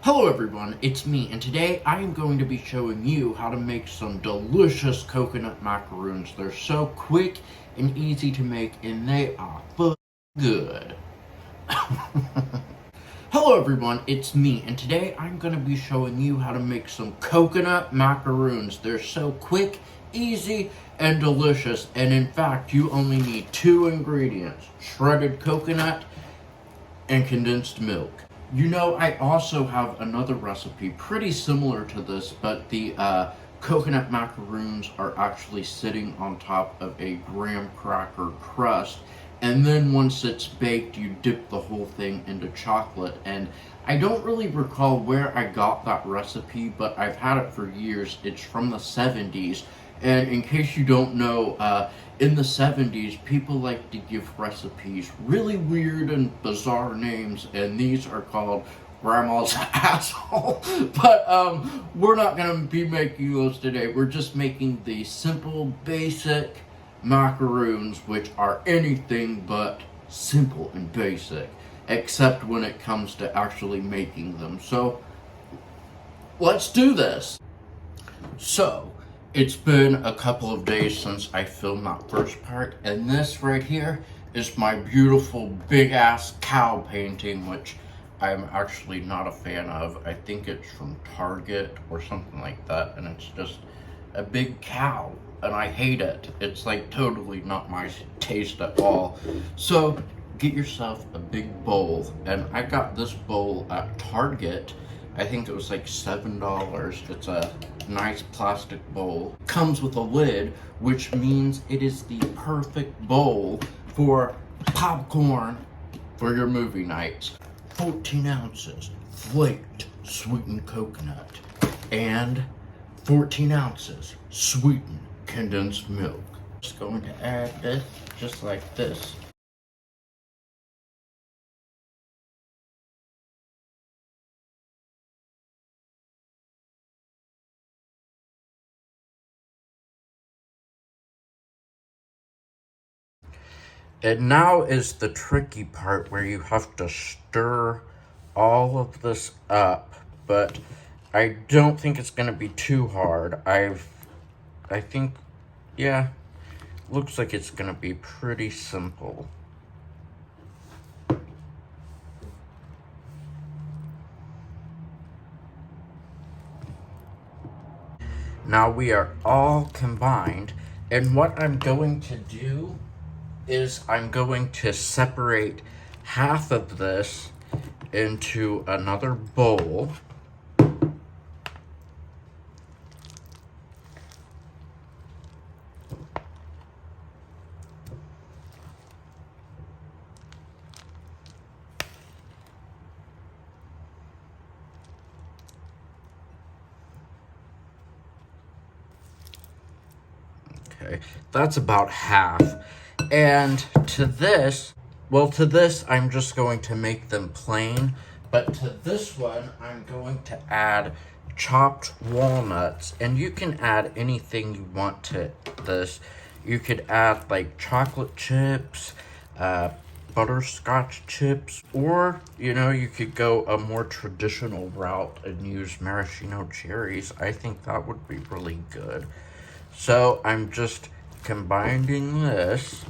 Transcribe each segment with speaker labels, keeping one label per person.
Speaker 1: Hello everyone, it's me, and today I am going to be showing you how to make some delicious coconut macaroons. They're so quick and easy to make, and they are good. Hello everyone, it's me, and today I'm going to be showing you how to make some coconut macaroons. They're so quick, easy, and delicious, and in fact you only need two ingredients: shredded coconut and condensed milk. You know, I also have another recipe pretty similar to this, but the coconut macaroons are actually sitting on top of a graham cracker crust, and then once it's baked you dip the whole thing into chocolate. And I don't really recall where I got that recipe, but I've had it for years. It's from the 70s, and in case you don't know, in the 70s, people like to give recipes really weird and bizarre names, and these are called Grandma's asshole. But we're not going to be making those today. We're just making the simple, basic macaroons, which are anything but simple and basic, except when it comes to actually making them. So, let's do this. So, it's been a couple of days since I filmed that first part, and this right here is my beautiful big ass cow painting, which I'm actually not a fan of. I think it's from Target or something like that, and it's just a big cow, and I hate it. It's like totally not my taste at all. So get yourself a big bowl, and I got this bowl at Target. I think it was like $7. It's a nice plastic bowl. Comes with a lid, which means it is the perfect bowl for popcorn for your movie nights. 14 ounces flaked sweetened coconut and 14 ounces sweetened condensed milk. Just going to add this just like this. And now is the tricky part where you have to stir all of this up, but I don't think it's going to be too hard. I think, yeah, looks like it's going to be pretty simple. Now we are all combined, and what I'm going to do is I'm going to separate half of this into another bowl. Okay, that's about half. And to this, I'm just going to make them plain, but to this one, I'm going to add chopped walnuts, and you can add anything you want to this. You could add like chocolate chips, butterscotch chips, or, you know, you could go a more traditional route and use maraschino cherries. I think that would be really good. So I'm just combining this.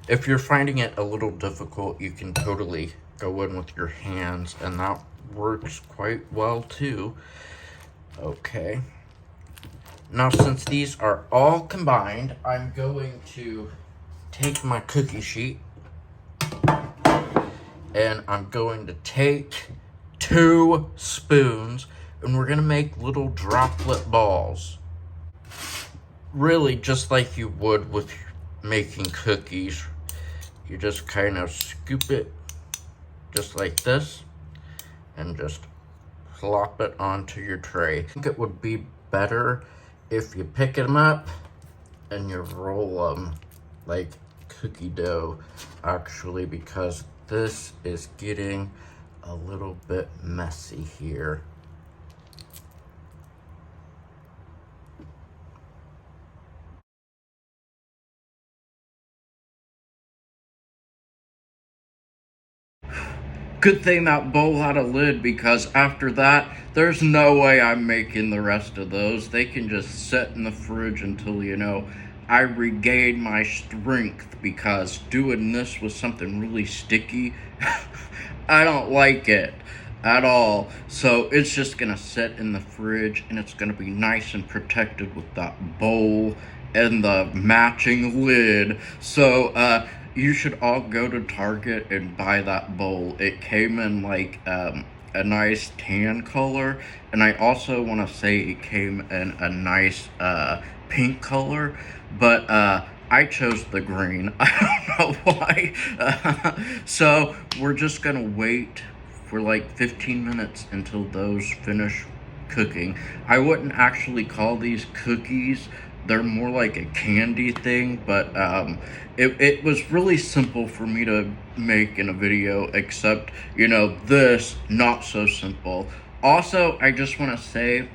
Speaker 1: If you're finding it a little difficult, you can totally go in with your hands, and that works quite well too. Okay. Now, since these are all combined, I'm going to take my cookie sheet, and I'm going to take 2 spoons, and we're going to make little droplet balls. Really, just like you would with making cookies. You just kind of scoop it just like this and just plop it onto your tray. I think it would be better if you pick them up and you roll them like cookie dough, actually, because this is getting a little bit messy here. Good thing that bowl had a lid, because after that, there's no way I'm making the rest of those. They can just sit in the fridge until, I regain my strength, because doing this with something really sticky, I don't like it at all. So it's just gonna sit in the fridge, and it's gonna be nice and protected with that bowl and the matching lid. So you should all go to Target and buy that bowl. It came in like a nice tan color, and I also want to say it came in a nice pink color, but I chose the green. I don't know why. So we're just gonna wait for like 15 minutes until those finish cooking. I wouldn't actually call these cookies. They're more like a candy thing, but it was really simple for me to make in a video, except, this, not so simple. Also, I just want to say,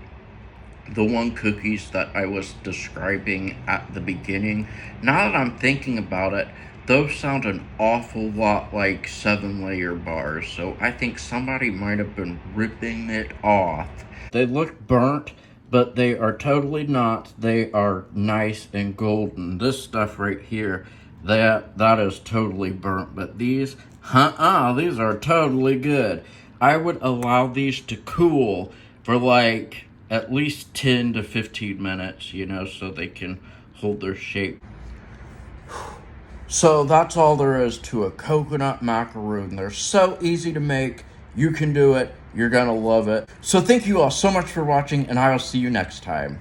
Speaker 1: the one cookies that I was describing at the beginning, now that I'm thinking about it, those sound an awful lot like 7-layer bars, so I think somebody might have been ripping it off. They look burnt, but they are totally not. They are nice and golden. This stuff right here, that is totally burnt, but these, these are totally good. I would allow these to cool for like at least 10 to 15 minutes, so they can hold their shape. So that's all there is to a coconut macaroon. They're so easy to make. You can do it. You're gonna love it. So thank you all so much for watching, and I will see you next time.